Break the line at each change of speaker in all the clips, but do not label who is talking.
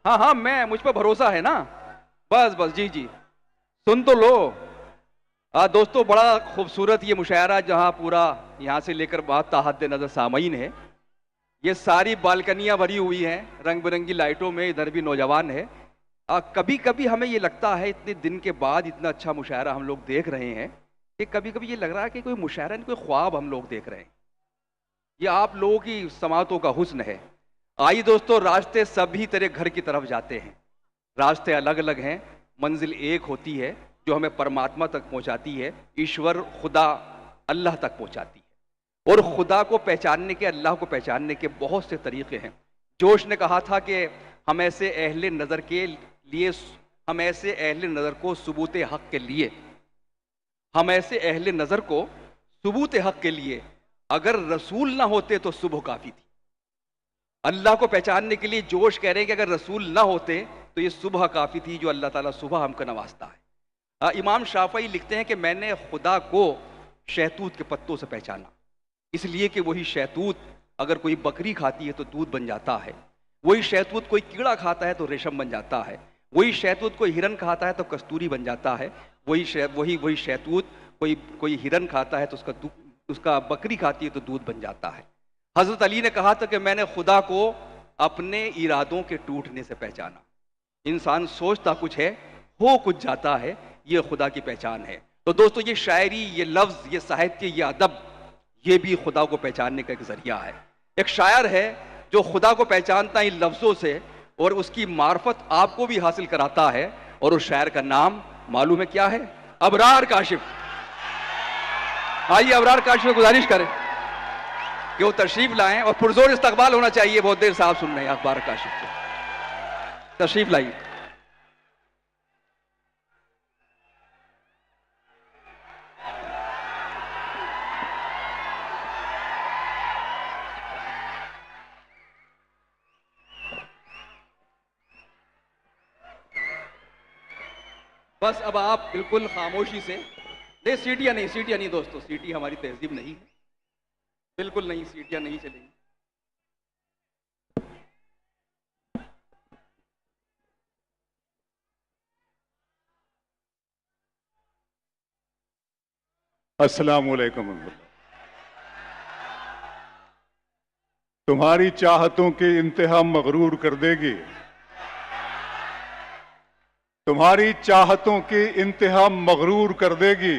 हाँ हाँ, मैं मुझ पर भरोसा है ना। बस बस, जी जी, सुन तो लो। दोस्तों, बड़ा खूबसूरत ये मुशायरा, जहाँ पूरा यहाँ से लेकर बात ताहद नजर सामईन है। ये सारी बालकनियां भरी हुई हैं रंग बिरंगी लाइटों में, इधर भी नौजवान है। कभी कभी हमें ये लगता है, इतने दिन के बाद इतना अच्छा मुशायरा हम लोग देख रहे हैं, कि कभी कभी ये लग रहा है कि कोई मुशायरा नहीं, कोई ख्वाब हम लोग देख रहे हैं। ये आप लोगों की समातों का हुस्न है। आइए दोस्तों, रास्ते सभी तेरे घर की तरफ जाते हैं। रास्ते अलग अलग हैं, मंजिल एक होती है जो हमें परमात्मा तक पहुंचाती है, ईश्वर खुदा अल्लाह तक पहुंचाती है। और खुदा को पहचानने के, अल्लाह को पहचानने के बहुत से तरीके हैं। जोश ने कहा था कि हम ऐसे अहले नज़र के लिए, हम ऐसे अहले नज़र को सबूत हक के लिए, हम ऐसे अहले नज़र को सबूत हक के लिए, अगर रसूल ना होते तो सुबह काफ़ी थी। अल्लाह को पहचानने के लिए जोश कह रहे हैं कि अगर रसूल ना होते तो ये सुबह काफ़ी थी, जो अल्लाह ताला सुबह हमको नवाजता है। इमाम शाफई लिखते हैं कि मैंने खुदा को शहतूत के पत्तों से पहचाना, इसलिए कि वही शहतूत अगर कोई बकरी खाती है तो दूध बन जाता है, वही शहतूत कोई कीड़ा खाता है तो रेशम बन जाता है, वही शहतूत कोई हिरन खाता है तो कस्तूरी बन जाता है, वही शहतूत कोई कोई हिरन खाता है तो उसका बकरी खाती है तो दूध बन जाता है। हजरत अली ने कहा था कि मैंने खुदा को अपने इरादों के टूटने से पहचाना। इंसान सोचता कुछ है, हो कुछ जाता है, ये खुदा की पहचान है। तो दोस्तों, ये शायरी, ये लफ्ज, ये साहित्य, ये अदब, ये भी खुदा को पहचानने का एक जरिया है। एक शायर है जो खुदा को पहचानता है इन लफ्जों से, और उसकी मार्फत आपको भी हासिल कराता है। और उस शायर का नाम मालूम है क्या है? अबरार काशिफ। आइए अबरार काशिफ से गुजारिश करें कि वो तशरीफ लाएं, और पुरजोर इस्तकबाल होना चाहिए। बहुत देर से आप सुन रहे हैं अखबार काशिफ से, तशरीफ लाइए। बस अब आप बिल्कुल खामोशी से, नहीं सीटियां नहीं, सीटियां नहीं दोस्तों, सीटी हमारी तहजीब नहीं है, बिल्कुल नहीं, सीटियां नहीं चलेंगी।
अस्सलाम वालेकुम। तुम्हारी चाहतों की इंतहा मगरूर कर देगी, तुम्हारी चाहतों की इंतहा मगरूर कर देगी।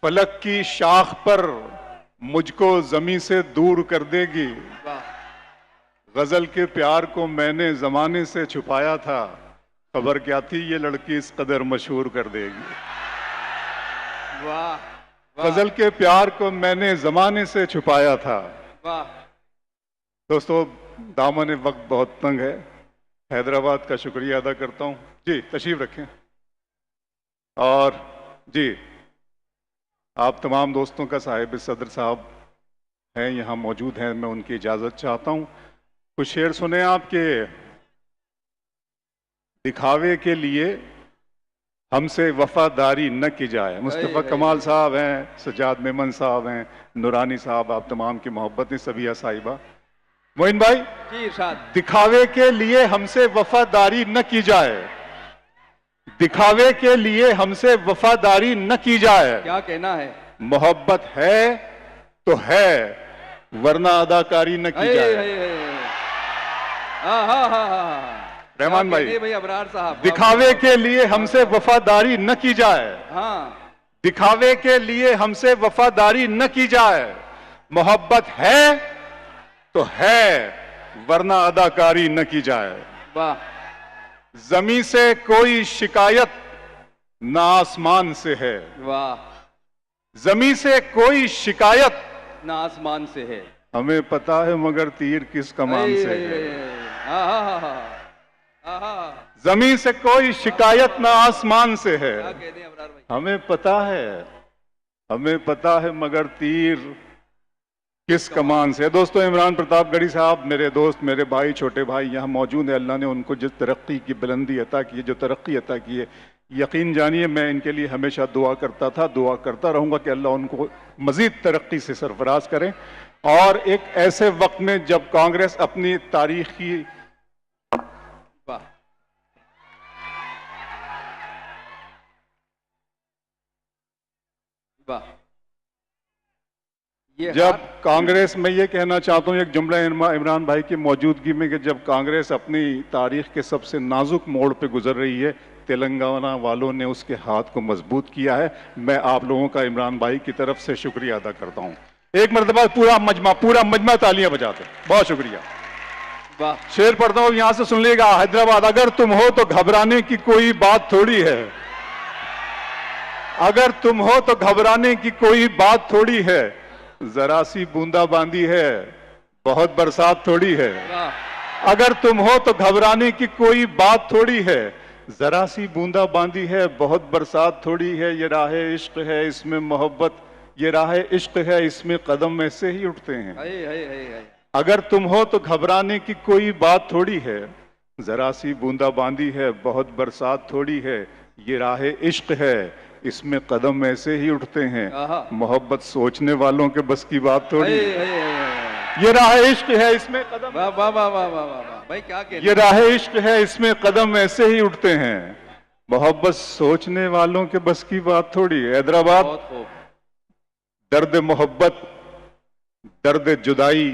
फलक की शाख पर मुझको जमी से दूर कर देगी। गजल के प्यार को मैंने जमाने से छुपाया था, खबर क्या थी ये लड़की इस कदर मशहूर कर देगी।
वाह,
गजल के प्यार को मैंने जमाने से छुपाया था।
वाह।
दोस्तों, दामन वक्त बहुत तंग है, हैदराबाद का शुक्रिया अदा करता हूं। जी तशरीफ रखें। और जी, आप तमाम दोस्तों का साहिब सदर साहब हैं, यहाँ मौजूद हैं, मैं उनकी इजाज़त चाहता हूँ। कुछ शेर सुने आपके। दिखावे के लिए हमसे वफादारी न की जाए। मुस्तफ़ा कमाल साहब हैं, सजाद मेमन साहब हैं, नूरानी साहब, आप तमाम की मोहब्बतें, सबिया साहिबा, मोइन भाई
जी।
दिखावे के लिए हमसे वफादारी न की जाए, दिखावे के लिए हमसे वफादारी न की जाए।
क्या कहना है?
मोहब्बत है तो है, वरना अदाकारी न की जाए। रहमान भाई,
अबरार साहब,
दिखावे के लिए हमसे वफादारी न की जाए।
हाँ,
दिखावे के लिए हमसे वफादारी न की जाए। मोहब्बत है तो है, वरना अदाकारी न की जाए।
वाह।
जमी से कोई शिकायत न आसमान से है।
वाह।
जमी से कोई शिकायत
न आसमान से है।
हमें पता है मगर तीर किस कमान से है। जमी से कोई शिकायत न आसमान से है। हमें पता है, हमें पता है मगर तीर किस कमान से। दोस्तों, इमरान प्रतापगढ़ी साहब मेरे दोस्त, मेरे भाई, छोटे भाई यहाँ मौजूद है। अल्लाह ने उनको जिस तरक्की की बुलंदी अता की है, जो तरक्की अता की है, यकीन जानिए मैं इनके लिए हमेशा दुआ करता था, दुआ करता रहूँगा कि अल्लाह उनको मज़ीद तरक्की से सरफराज करें। और एक ऐसे वक्त में जब कांग्रेस अपनी तारीखी
वाह, वाह। ये
जब कांग्रेस में ये कहना चाहता हूँ एक जुमला इमरान भाई की मौजूदगी में कि जब कांग्रेस अपनी तारीख के सबसे नाजुक मोड़ पे गुजर रही है, तेलंगाना वालों ने उसके हाथ को मजबूत किया है। मैं आप लोगों का इमरान भाई की तरफ से शुक्रिया अदा करता हूँ। एक मरतबा पूरा मजमा तालियां बजाते। बहुत शुक्रिया।
वाह।
शेर पढ़ता हूँ, यहां से सुन लीजिएगा। हैदराबाद, अगर तुम हो तो घबराने की कोई बात थोड़ी है, अगर तुम हो तो घबराने की कोई बात थोड़ी है, जरा सी बूंदाबांदी है, बहुत बरसात थोड़ी है। अगर तुम हो तो घबराने की कोई बात थोड़ी है, जरा सी बूंदाबांदी है, बहुत बरसात थोड़ी है। ये राह इश्क है, इसमें मोहब्बत, ये राह इश्क है, इसमें कदम ऐसे ही उठते हैं। अगर तुम हो तो घबराने की कोई बात थोड़ी है, जरा सी बूंदाबांदी है, बहुत बरसात थोड़ी है। ये राह इश्क है, इसमें कदम ऐसे ही उठते हैं। मोहब्बत सोचने वालों के बस की बात थोड़ी है। ये राह इश्क है, इसमें कदम,
वाह वाह वाह वाह वाह वाह भाई, क्या कहते।
ये राह इश्क है, इसमें कदम ऐसे ही उठते हैं। मोहब्बत सोचने वालों के बस की बात थोड़ी है। हैदराबाद, दर्द मोहब्बत, दर्द जुदाई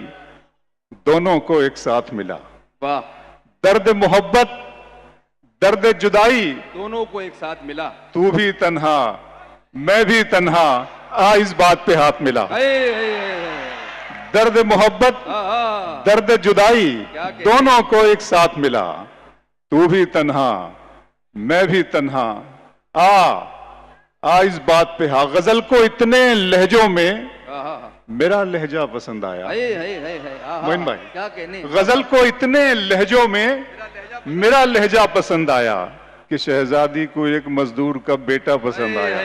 दोनों को एक साथ मिला।
वाह।
दर्द मोहब्बत, दर्द जुदाई
दोनों को एक साथ मिला।
तू भी तन्हा, मैं भी तन्हा, आ इस बात पे हाथ मिला। दर्द मोहब्बत, दर्द जुदाई दोनों को एक साथ मिला। तू भी तन्हा, मैं भी तन्हा, आ इस बात पे हाँ। गजल को इतने लहजों में मेरा लहजा पसंद आया। मोइन भाई,
क्या कहने।
गजल को इतने लहजों में मेरा लहजा पसंद आया कि शहजादी को एक मजदूर का बेटा पसंद आया।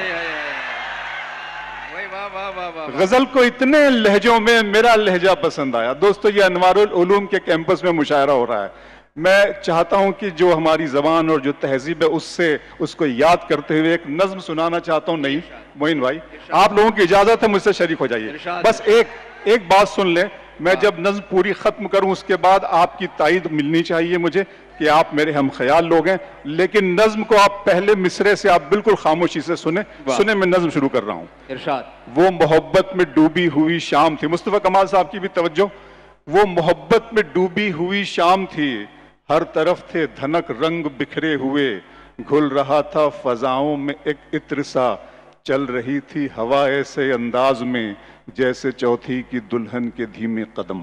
गजल को इतने लहजों में मेरा लहजा पसंद आया। दोस्तों, ये अनवारुल उलूम के कैंपस में मुशायरा हो रहा है। मैं चाहता हूं कि जो हमारी जबान और जो तहजीब है उसको याद करते हुए एक नज्म सुनाना चाहता हूं। नहीं मोइन भाई, आप लोगों की इजाजत है, मुझसे शरीक हो जाइए। बस एक बात सुन ले। मैं जब नज्म पूरी खत्म करूं उसके बाद आपकी तायद मिलनी चाहिए मुझे कि आप मेरे हम ख्याल लोग हैं। लेकिन नज्म को आप पहले मिसरे से आप बिल्कुल खामोशी से सुने। मैं नज्म शुरू कर रहा हूं।
इरशाद।
वो मोहब्बत में डूबी हुई शाम थी। मुस्तफा कमाल साहब की भी तवज्जो। वो मोहब्बत में डूबी हुई शाम थी, हर तरफ थे धनक रंग बिखरे हुए, घुल रहा था फजाओं में एक इत्र सा, चल रही थी हवा ऐसे अंदाज में जैसे चौथी की दुल्हन के धीमे कदम।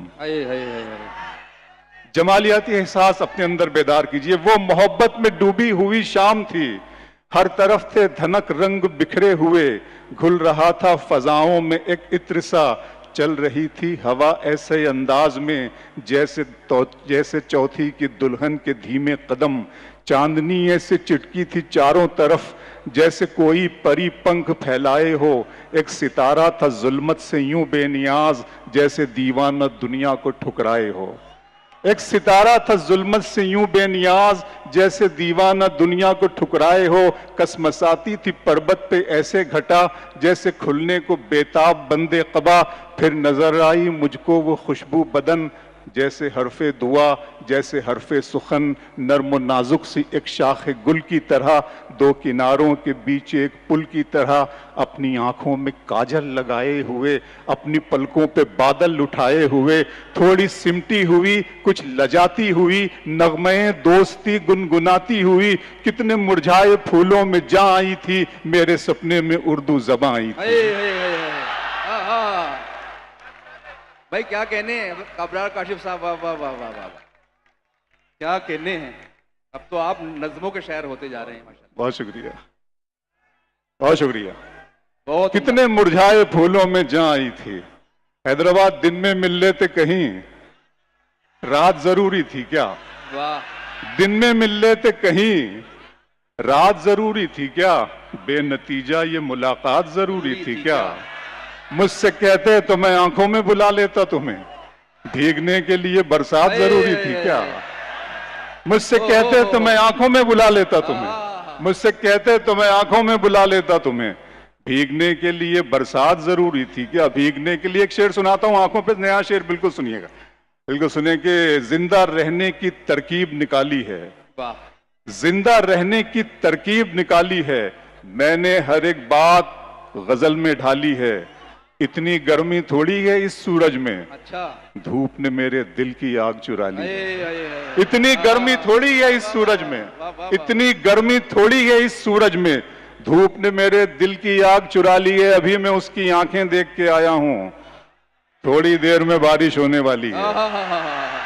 जमालियाती एहसास अपने अंदर बेदार कीजिए। वो मोहब्बत में डूबी हुई शाम थी, हर तरफ थे धनक रंग बिखरे हुए, घुल रहा था फजाओं में एक इत्र सा, चल रही थी हवा ऐसे अंदाज में जैसे चौथी की दुल्हन के धीमे कदम। चांदनी ऐसे चिटकी थी चारों तरफ जैसे कोई परी पंख फैलाए हो, एक सितारा था जुल्मत से यूं बेनियाज जैसे दीवाना दुनिया को ठुकराए हो। एक सितारा था जुल्मत से यूं बेनियाज जैसे दीवाना दुनिया को ठुकराए हो, कसमसाती थी पर्वत पे ऐसे घटा जैसे खुलने को बेताब बंदे कबा, फिर नजर आई मुझको वो खुशबू बदन जैसे हरफे दुआ जैसे हरफे सुखन, नर्म नाजुक सी एक शाख गुल की तरह, दो किनारों के बीच एक पुल की तरह, अपनी आंखों में काजल लगाए हुए, अपनी पलकों पे बादल उठाए हुए, थोड़ी सिमटी हुई कुछ लजाती हुई, नगमे दोस्ती गुनगुनाती हुई, कितने मुरझाए फूलों में जा आई थी, मेरे सपने में उर्दू ज़बां आई थी।
भाई क्या कहने हैं अबरार काशिफ साहब, वाह वाह वाह वाह वाह, क्या कहने हैं। अब तो आप नज़्मों के शायर होते जा रहे हैं माशाल्लाह।
बहुत शुक्रिया, बहुत शुक्रिया।
बहुत
कितने मुरझाए फूलों में जा आई थी, हैदराबाद दिन में मिल लेते कहीं, रात जरूरी थी क्या।
वाह।
दिन में मिल लेते कहीं, रात जरूरी थी क्या, बेनतीजा ये मुलाकात जरूरी थी क्या। मुझसे कहते तो मैं आंखों में बुला लेता तुम्हें, भीगने के लिए बरसात जरूरी थी क्या। मुझसे कहते तो मैं आंखों में बुला लेता तुम्हें, मुझसे कहते तो मैं आंखों में बुला लेता तुम्हें, भीगने के लिए बरसात जरूरी थी क्या। भीगने के लिए एक शेर सुनाता हूं आंखों पे, नया शेर, बिल्कुल सुनिएगा, बिल्कुल सुनिए कि जिंदा रहने की तरकीब निकाली है,
वाह।
जिंदा रहने की तरकीब निकाली है, मैंने हर एक बात गजल में ढाली है। इतनी गर्मी थोड़ी है इस सूरज में,
अच्छा।
धूप ने मेरे दिल की आग चुरा ली है।
अये।
इतनी गर्मी थोड़ी है इस सूरज में, इतनी गर्मी थोड़ी है इस सूरज में, धूप ने मेरे दिल की आग चुरा ली है। अभी मैं उसकी आंखें देख के आया हूं, थोड़ी देर में बारिश होने वाली है।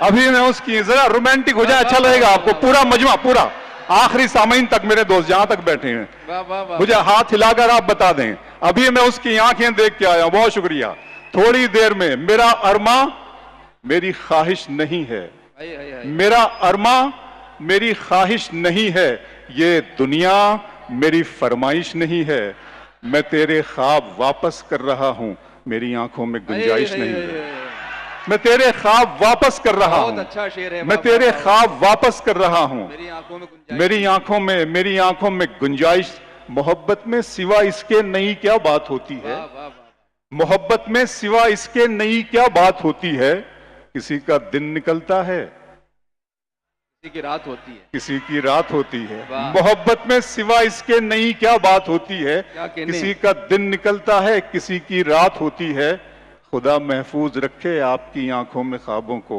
अभी मैं उसकी, जरा रोमांटिक हो जाए, अच्छा लगेगा आपको। पूरा मजमा, पूरा आखिरी सामीन तक मेरे दोस्त जहां तक बैठे हैं, मुझे हाथ हिलाकर आप बता दें। अभी मैं उसकी आंखें देख के आया, बहुत शुक्रिया। थोड़ी देर में, मेरा अरमा मेरी ख्वाहिश नहीं है, मेरा अरमा मेरी ख्वाहिश नहीं है, ये दुनिया मेरी फरमाइश नहीं है। मैं तेरे ख्वाब वापस कर रहा हूं, मेरी आंखों में गुंजाइश नहीं है। मैं तेरे ख्वाब वापस कर रहा हूं,
अच्छा शेर है।
मैं तेरे ख्वाब वापस कर रहा हूं,
मेरी आंखों में
मेरी आंखों में गुंजाइश। मोहब्बत में सिवा इसके नई क्या बात होती है, मोहब्बत में सिवा इसके नई क्या बात होती है। किसी का दिन निकलता है,
किसी की रात होती है,
किसी की रात होती है। मोहब्बत में सिवा इसके नई क्या बात होती है। किसी का दिन निकलता है, किसी की रात होती है। खुदा महफूज रखे आपकी आंखों में ख्वाबों को,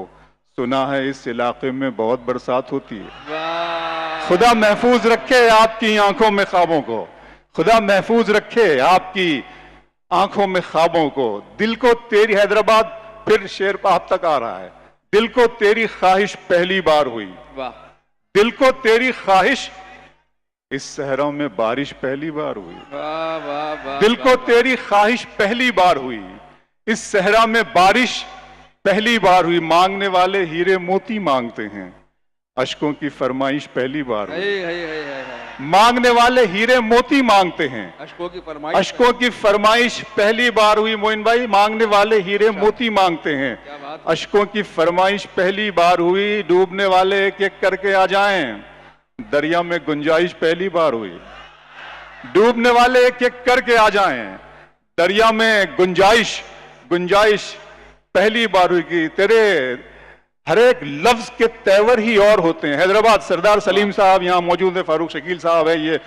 सुना है इस इलाके में बहुत बरसात होती है। खुदा महफूज रखे आपकी आंखों में ख्वाबों को, खुदा महफूज रखे आपकी आंखों में ख्वाबों को। दिल को तेरी, हैदराबाद फिर शेर आप तक आ रहा है। दिल को तेरी ख्वाहिश पहली बार हुई, दिल को तेरी ख्वाहिश, इस सहरों में बारिश पहली बार हुई। दिल को तेरी ख्वाहिश पहली बार हुई, इस सहरा में बारिश पहली बार हुई। मांगने वाले हीरे मोती मांगते हैं, अश्कों की फरमाइश पहली बार हुई। मांगने वाले हीरे मोती मांगते हैं, अश्कों की फरमाइश पहली बार हुई। मोइन भाई, मांगने वाले हीरे मोती मांगते हैं, अश्कों की फरमाइश पहली बार हुई। डूबने वाले एक एक करके आ जाएं, दरिया में गुंजाइश पहली बार हुई। डूबने वाले एक एक करके आ जाएं, दरिया में गुंजाइश पहली बार हुई। कि तेरे हर एक लफ्ज के तेवर ही और होते हैं। हैदराबाद, सरदार सलीम साहब यहाँ मौजूद है, फारूक शकील साहब है। ये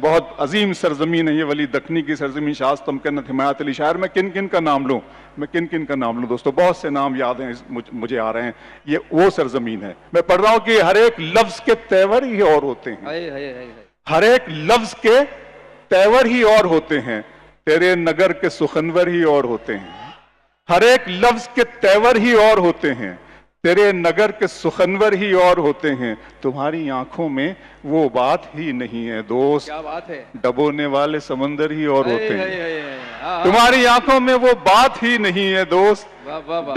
बहुत अजीम सरजमीन है, ये वली दखनी की सरजमीन, शास तमकन्नत, हिमायत अली शायर। मैं किन किन का नाम लूँ, मैं किन किन का नाम लूँ दोस्तों, बहुत से नाम याद हैं मुझे आ रहे हैं। ये वो सरजमीन है। मैं पढ़ रहा हूँ कि हर एक लफ्ज के तेवर ही और होते हैं, हर एक लफ्ज के तेवर ही और होते हैं। तेरे नगर के सुखनवर ही और होते हैं, हर एक लफ्ज के तेवर ही और होते हैं। तेरे नगर के सुखनवर ही और होते हैं। तुम्हारी आंखों में वो बात ही नहीं है दोस्त,
क्या बात है।
डबोने वाले समंदर ही और होते हैं। तुम्हारी आंखों में वो बात ही नहीं है दोस्त,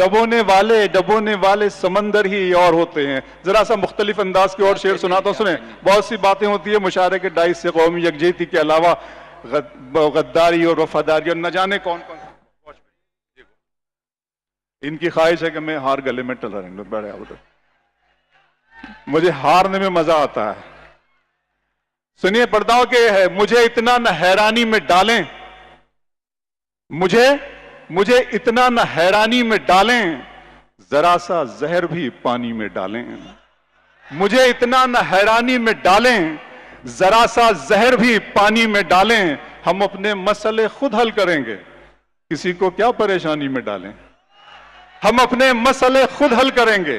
डबोने वाले समंदर ही और होते हैं। जरा सा मुख्तलिफ अंदाज के और शेर सुनाता हूं, सुने। बहुत सी बातें होती है मुशायरे के डाइस से, कौमी यकजहती के अलावा गद्दारी और वफादारी और न जाने कौन कौन। इनकी ख्वाहिश है कि मैं हार गले में टला रहूं, बड़े उधर, मुझे हारने में मजा आता है। सुनिए, पढ़ता हूं कि मुझे इतना न हैरानी में डालें, मुझे इतना न हैरानी में डालें, जरा सा जहर भी पानी में डालें। मुझे इतना न हैरानी में डालें, जरा सा जहर भी पानी में डालें। हम अपने मसले खुद हल करेंगे, किसी को क्या परेशानी में डालें। हम अपने मसले खुद हल करेंगे,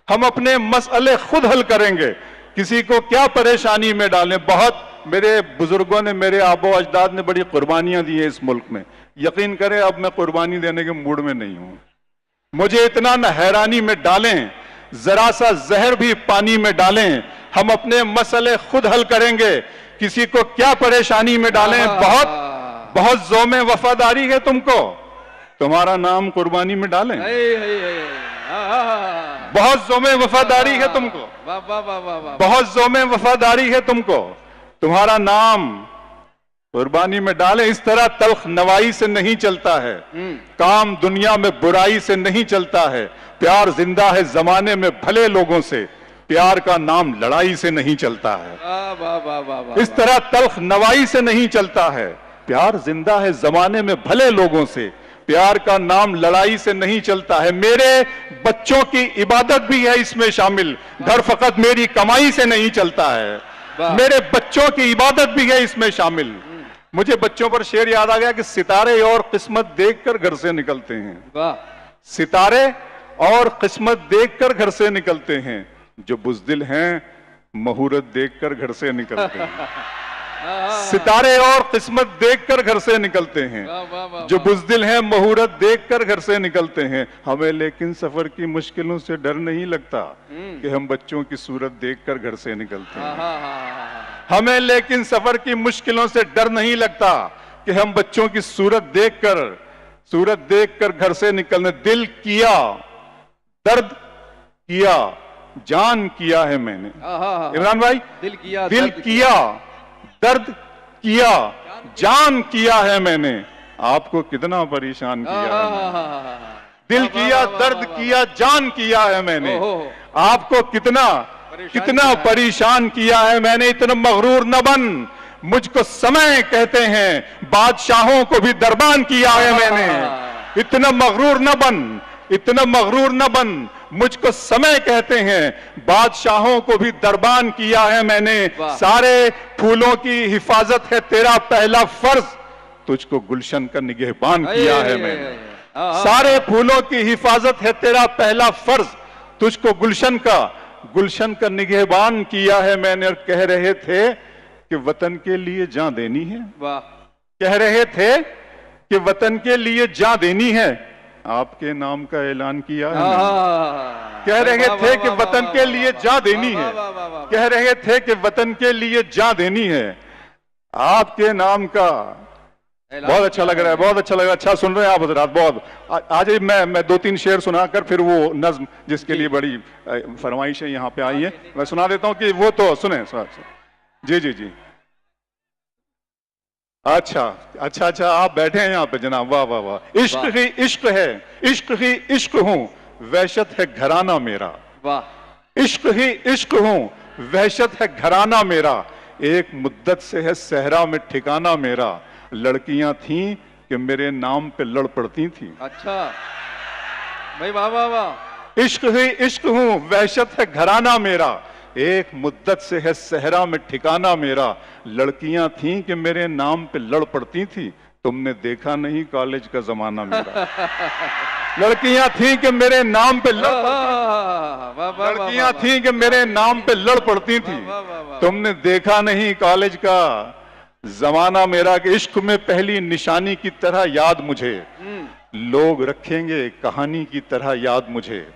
हम अपने मसले खुद हल करेंगे, किसी को क्या परेशानी में डालें। बहुत मेरे बुजुर्गों ने, मेरे आबो अजदाद ने बड़ी कुर्बानियां दी हैं इस मुल्क में। यकीन करें अब मैं कुर्बानी देने के मूड में नहीं हूं। मुझे इतना न हैरानी में डालें, जरा सा जहर भी पानी में डालें। हम अपने मसले खुद हल करेंगे, किसी को क्या परेशानी में डालें। बहुत ज़ोमे वफादारी है तुमको, तुम्हारा नाम कुर्बानी में डालें। बहुत ज़ोमे वफादारी है तुमको, बहुत ज़ोमे वफादारी है तुमको, तुम्हारा नाम कुर्बानी में डालें। इस तरह तल्ख नवाई से नहीं चलता है, काम दुनिया में बुराई से नहीं चलता है। प्यार जिंदा है जमाने में भले लोगों से, प्यार का नाम लड़ाई से नहीं चलता है। इस तरह तल्ख नवाई से नहीं चलता है, प्यार जिंदा है जमाने में भले लोगों से, प्यार का नाम लड़ाई से नहीं चलता है। मेरे बच्चों की इबादत भी है इसमें शामिल, घर फकत मेरी कमाई से नहीं चलता है। मेरे बच्चों की इबादत भी है इसमें शामिल। मुझे बच्चों पर शेर याद आ गया कि सितारे और किस्मत देखकर घर से निकलते हैं। सितारे और किस्मत देखकर घर से निकलते हैं, जो बुज़दिल हैं मुहूर्त देखकर घर से निकलते हैं। सितारे और किस्मत देखकर घर से निकलते हैं, जो बुज़दिल हैं मुहूर्त देखकर घर से निकलते हैं। हमें लेकिन सफर की मुश्किलों से डर नहीं लगता कि हम बच्चों की सूरत देखकर घर से निकलते हैं। हमें लेकिन सफर की मुश्किलों से डर नहीं लगता कि हम बच्चों की सूरत देखकर घर से निकलने। दिल किया, दर्द किया, जान किया है मैंने। इमरान भाई, दिल किया, दर्द किया, जान किया है मैंने, आपको कितना परेशान किया है। दिल किया, दर्द किया, जान किया है मैंने, आपको कितना परेशान किया है मैंने। इतना मगरूर न बन, मुझको समय कहते हैं, बादशाहों को भी दरबान किया है मैंने। इतना मगरूर न बन, मुझको समय कहते हैं, बादशाहों को भी दरबान किया है मैंने। सारे फूलों की हिफाजत है तेरा पहला फर्ज, तुझको गुलशन का निगहबान किया है मैंने। सारे फूलों की हिफाजत है तेरा पहला फर्ज, तुझको गुलशन का निगहबान किया है मैंने। और कह रहे थे कि वतन के लिए जान देनी है, कह रहे थे कि वतन के लिए जान देनी है, आपके नाम का ऐलान किया है। कह रहे थे कि वतन के लिए जान देनी है, कह रहे थे कि वतन के लिए जान देनी है, आपके नाम का। बहुत अच्छा लग रहा है, बहुत अच्छा लग रहा है। अच्छा सुन रहे हैं आप हजरात, बहुत। आज मैं 2-3 शेर सुनाकर फिर वो नज्म जिसके लिए बड़ी फरमाइशें यहाँ पे आई है मैं सुना देता हूँ कि वो तो सुने। जी। अच्छा, आप बैठे हैं यहाँ पे जनाब, वाह वाह वाह। इश्क ही इश्क है, इश्क ही इश्क हूँ, वहशत है घराना मेरा। वाह। इश्क ही इश्क हूँ, वहशत है घराना मेरा, एक मुद्दत से है सहरा में ठिकाना मेरा, लड़कियां थीं कि मेरे नाम पे लड़ पड़ती थी। अच्छा भाई, वाह वाह वाह। इश्क ही इश्क हूँ, वहशत है घराना मेरा, एक मुद्दत से है सहरा में ठिकाना मेरा, लड़कियां थीं कि मेरे नाम पे लड़ पड़ती थी, तुमने देखा नहीं कॉलेज का जमाना मेरा। लड़कियां थीं कि मेरे नाम पे लड़कियां थीं कि मेरे नाम पे लड़ पड़ती थी, तुमने देखा नहीं कॉलेज का जमाना मेरा। कि इश्क में पहली निशानी की तरह याद मुझे, लोग रखेंगे कहानी की तरह याद मुझे।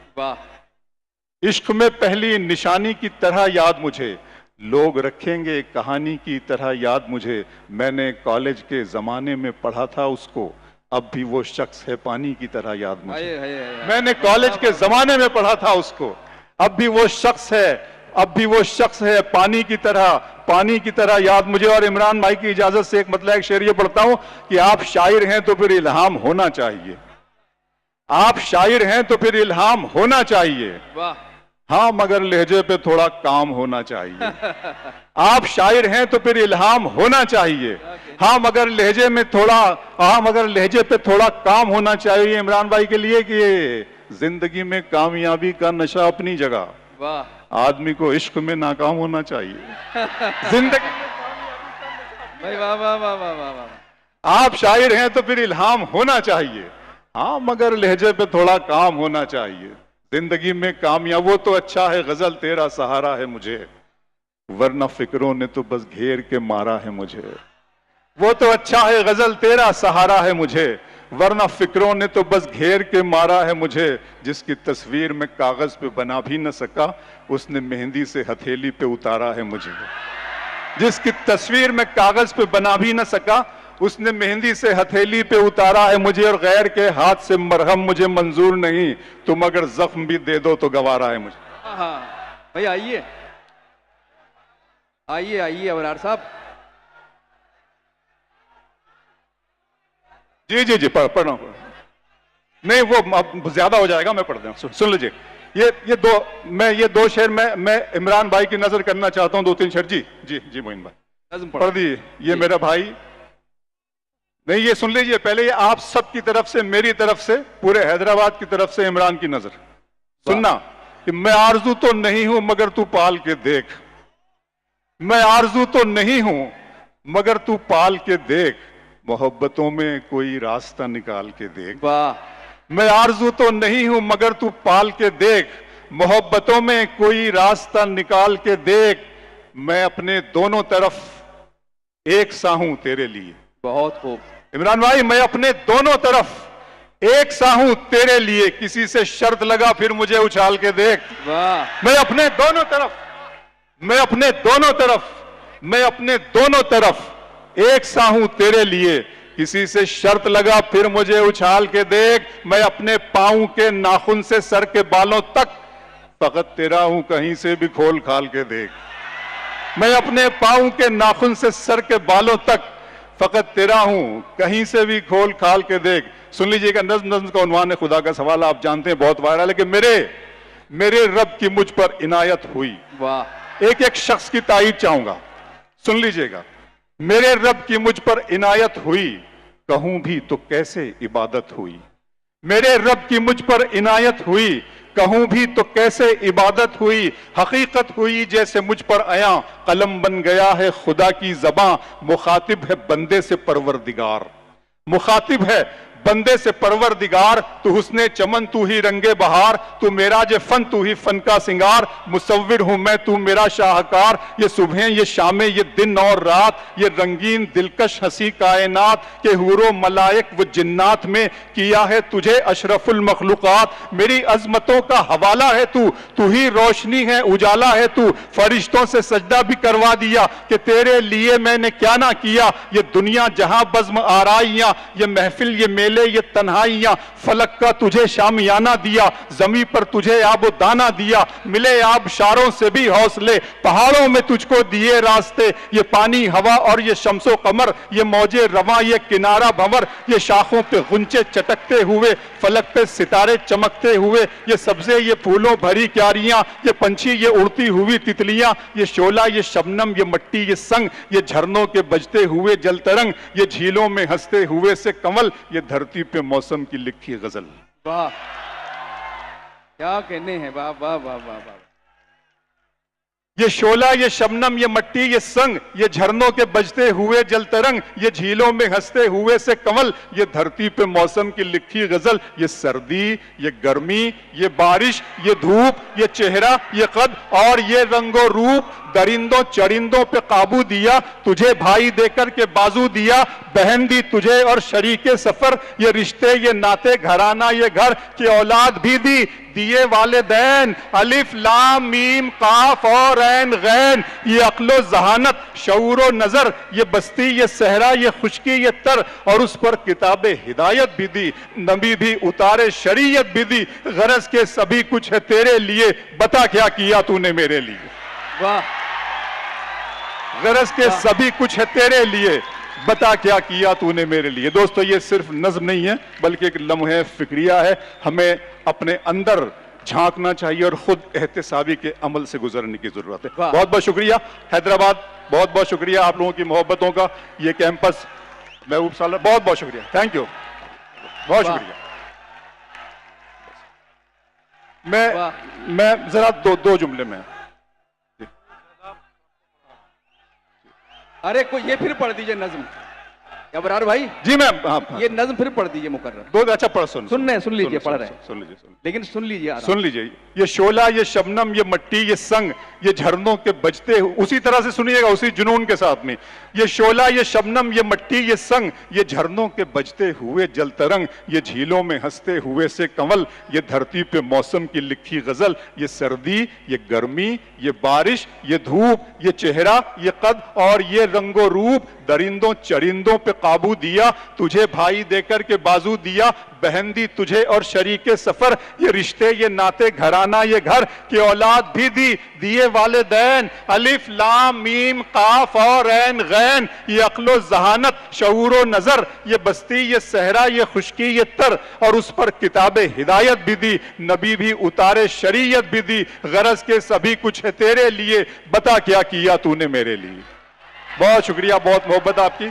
इश्क में पहली निशानी की तरह याद मुझे, लोग रखेंगे कहानी की तरह याद मुझे। मैंने कॉलेज के जमाने में पढ़ा था उसको, अब भी वो शख्स है पानी की तरह याद मुझे। मैंने कॉलेज के जमाने में पढ़ा था उसको, अब भी वो शख्स है पानी की तरह याद मुझे। और इमरान भाई की इजाजत से एक मतलब एक शेर ये पढ़ता हूं कि आप शायर हैं तो फिर इल्हाम होना चाहिए, आप शायर हैं तो फिर इल्हाम होना चाहिए। हाँ मगर लहजे पे थोड़ा काम होना चाहिए। आप शायर हैं तो फिर इल्हाम होना चाहिए, हाँ मगर लहजे पे थोड़ा काम होना चाहिए। इमरान भाई के लिए कि जिंदगी में कामयाबी का नशा अपनी जगह, आदमी को इश्क में नाकाम होना चाहिए। जिंदगी में आप शायर हैं तो फिर इल्हाम होना चाहिए, हाँ मगर लहजे पे थोड़ा काम होना चाहिए। जिंदगी में कामयाब वो तो अच्छा है गजल तेरा सहारा है मुझे, वरना फिक्रों ने तो बस घेर के मारा है मुझे। वो तो अच्छा है गजल तेरा सहारा है मुझे, वरना फिक्रों ने तो बस घेर के मारा है मुझे। जिसकी तस्वीर में कागज पे बना भी न सका, उसने मेहंदी से हथेली पे उतारा है मुझे। जिसकी तस्वीर में कागज पे बना भी न सका, उसने मेहंदी से हथेली पे उतारा है मुझे। और गैर के हाथ से मरहम मुझे मंजूर नहीं, तुम अगर जख्म भी दे दो तो गवारा है मुझे।
भाई आइए आइए आइए अबरार साहब।
जी जी जी पढ़ना नहीं, वो अब ज्यादा हो जाएगा, मैं पढ़ दूं। सुन लीजिए ये दो शेर मैं इमरान भाई की नजर करना चाहता हूं, 2-3 शेर। जी जी जी मोइन भाई पढ़ दिए। ये मेरा भाई नहीं, ये सुन लीजिए पहले, ये आप सब की तरफ से, मेरी तरफ से, पूरे हैदराबाद की तरफ से इमरान की नजर सुनना कि मैं आरजू तो नहीं हूं मगर तू पाल के देख, मैं आरजू तो नहीं हूं मगर तू पाल के देख, मोहब्बतों में कोई रास्ता निकाल के देख।
वाह।
मैं आरजू तो नहीं हूं मगर तू पाल के देख, मोहब्बतों में कोई रास्ता निकाल के देख, मैं अपने दोनों तरफ एक सा हूं तेरे लिए।
बहुत खूब
इमरान भाई, मैं अपने दोनों तरफ एक सा हूं तेरे लिए, किसी से शर्त लगा फिर मुझे उछाल के देख।
वाह।
मैं अपने दोनों तरफ, मैं अपने दोनों तरफ, मैं अपने दोनों तरफ एक सा हूं तेरे लिए, किसी से शर्त लगा फिर मुझे उछाल के देख, मैं अपने पांव के नाखून से सर के बालों तक फकत तेरा हूं, कहीं से भी खोल खाल के देख। मैं अपने पांव के नाखून से सर के बालों तक फकत तेरा हूं, कहीं से भी खोल खाल के देख। सुन लीजिएगा, नज्म नज्म का उन्वान है खुदा का सवाल, आप जानते हैं बहुत वायरल है कि मेरे रब की मुझ पर इनायत हुई।
वाह।
एक एक शख्स की तारीफ चाहूंगा, सुन लीजिएगा। मेरे रब की मुझ पर इनायत हुई, कहूं भी तो कैसे इबादत हुई। मेरे रब की मुझ पर इनायत हुई, कहूं भी तो कैसे इबादत हुई। हकीकत हुई जैसे मुझ पर आया, कलम बन गया है खुदा की ज़बां, मुखातिब है बंदे से परवरदिगार, मुखातिब है बंदे से परवरदिगार। तू हुस्ने चमन, तू ही रंगे बहार, तू मेराज फन, तू ही फन का सिंगार। मुसव्विर हूं मैं, तू मेरा शाहकार। ये सुबह, ये शामें, ये दिन और रात, ये रंगीन दिलकश हंसी कायनात के हूरो मलाइक व जिन्नात में किया है तुझे अशरफुल मखलूकात। मेरी अजमतों का हवाला है तू, तू ही रोशनी है, उजाला है तू। फरिश्तों से सजदा भी करवा दिया कि तेरे लिए मैंने क्या ना किया। ये दुनिया जहां बज़्म आराइयां, ये महफिल, ये मेले, ये तन्हाइयां, फलक का तुझे शामियाना दिया, जमी पर तुझे आबो दाना दिया। मिले आब शारों से भी हौसले, पहाड़ों में तुझको दिए रास्ते। ये पानी, हवा और ये शम्सो कमर, ये मौजे रवा, ये किनारा भंवर, ये शाखों पे गुंचे चटकते हुए, फलक पे सितारे चमकते हुए, ये सब्जे, ये फूलों भरी क्यारियां, ये पंछी, ये उड़ती हुई तितलियां, ये शोला, ये शबनम, ये मट्टी, ये संग, ये झरनों के बजते हुए जल तरंग, ये झीलों में हंसते हुए से कमल, ये धरती पे मौसम की लिखी गजल।
वाह, क्या कहने हैं। वाह वाह वाह वाह वाह।
ये शोला, ये शबनम, ये मट्टी, ये संग, ये झरनों के बजते हुए जल तरंग, ये झीलों में हंसते हुए से कमल, ये धरती पे मौसम की लिखी गजल। ये सर्दी, ये गर्मी, ये बारिश, ये धूप, ये चेहरा, ये कद और ये रंगो रूप, दरिंदों चरिंदों पे काबू दिया, तुझे भाई देकर के बाजू दिया, बहन दी तुझे और शरीके सफर, ये रिश्ते, ये नाते, घराना, ये घर की औलाद भी दी, दिए वालिदैन, अलिफ लाम मीम काफ और ऐन गैन, ये अक्लो जहानत, शऊरो नजर, ये बस्ती, ये सहरा, ये खुशकी, ये तर, और उस पर किताबे हिदायत भी दी, नबी भी उतारे शरीयत भी दी। गरज के सभी कुछ है तेरे लिए, बता क्या किया तूने मेरे लिए।
वाह।
गरज के सभी कुछ है तेरे लिए, बता क्या किया तूने मेरे लिए। दोस्तों, ये सिर्फ नज्म नहीं है बल्कि एक लम्हे फिक्रिया है। हमें अपने अंदर झांकना चाहिए और खुद एहतिसाबी के अमल से गुजरने की जरूरत है। बहुत बहुत शुक्रिया हैदराबाद, बहुत बहुत शुक्रिया आप लोगों की मोहब्बतों का। ये कैंपस महबूब साल, बहुत बहुत शुक्रिया, थैंक यू, बहुत शुक्रिया। मैं जरा दो जुमले में,
अरे कोई ये फिर पढ़ दीजिए नज्म, अबरार भाई
जी मैम। हाँ,
ये नज्म फिर पढ़ दीजिए मुकर्रर।
दो अच्छा पढ़, सुन
लीजिए, पढ़ रहे हैं,
सुन लीजिए,
लेकिन सुन लीजिए,
सुन लीजिए। ये शोला, ये शबनम, ये मट्टी, ये संग, ये झरनों के बजते, उसी तरह से सुनिएगा, उसी जुनून के साथ में। ये शोला, ये शबनम, ये मट्टी, ये संग, ये झरनों के बजते हुए जल तरंग, ये झीलों में हंसते हुए से कंवल, ये धरती पे मौसम की लिखी गजल, ये सर्दी, ये गर्मी, ये बारिश, ये धूप, ये चेहरा, ये कद और ये रंगो रूप, दरिंदों चरिंदों पे काबू दिया, तुझे भाई देकर के बाजू दिया, बहन दी तुझे और शरीके सफर, ये रिश्ते, ये नाते, घराना, ये घर की औलाद भी दी, दिए वालिदैन, अलिफ लाम मीम काफ और ऐन गैन, ये अक्लो जहानत, शऊरो नजर, ये बस्ती, ये सहरा, ये खुशकी, ये तर, और उस पर किताबे हिदायत भी दी, नबी भी उतारे शरीयत भी दी। गरज के सभी कुछ है तेरे लिए, बता क्या किया तूने मेरे लिए। बहुत शुक्रिया, बहुत मोहब्बत आपकी।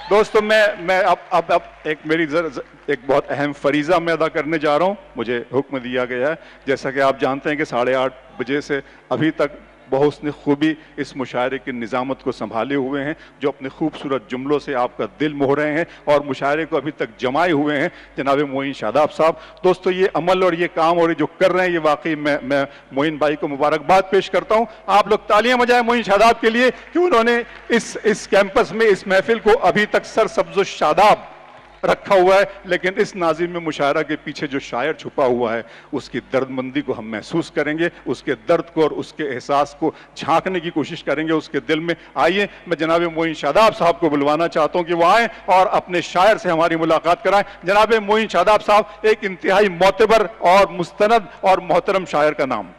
दोस्तों मैं अब एक मेरी एक बहुत अहम फरीज़ा मैं अदा करने जा रहा हूं। मुझे हुक्म दिया गया है, जैसा कि आप जानते हैं कि 8:30 बजे से अभी तक बहुस्न खूबी इस मुशायरे की निज़ामत को संभाले हुए हैं, जो अपने खूबसूरत जुमलों से आपका दिल मोह रहे हैं और मुशायरे को अभी तक जमाए हुए हैं, जनाब मोइन शादाब साहब। दोस्तों ये अमल और ये काम और ये जो कर रहे हैं, ये वाकई मैं मोइन भाई को मुबारकबाद पेश करता हूं। आप लोग तालियां बजाएं मोइन शादाब के लिए कि उन्होंने इस कैंपस में इस महफिल को अभी तक सरसब्ज़ शादाब रखा हुआ है, लेकिन इस नाज़िम में मुशायरा के पीछे जो शायर छुपा हुआ है उसकी दर्दमंदी को हम महसूस करेंगे, उसके दर्द को और उसके एहसास को झांकने की कोशिश करेंगे उसके दिल में। आइए मैं जनाब मोइन शादाब साहब को बुलवाना चाहता हूं कि वो आए और अपने शायर से हमारी मुलाकात कराएं। जनाब मोइन शादाब साहब, एक इंतहाई मोतबर और मुस्तनद और मोहतरम शायर का नाम।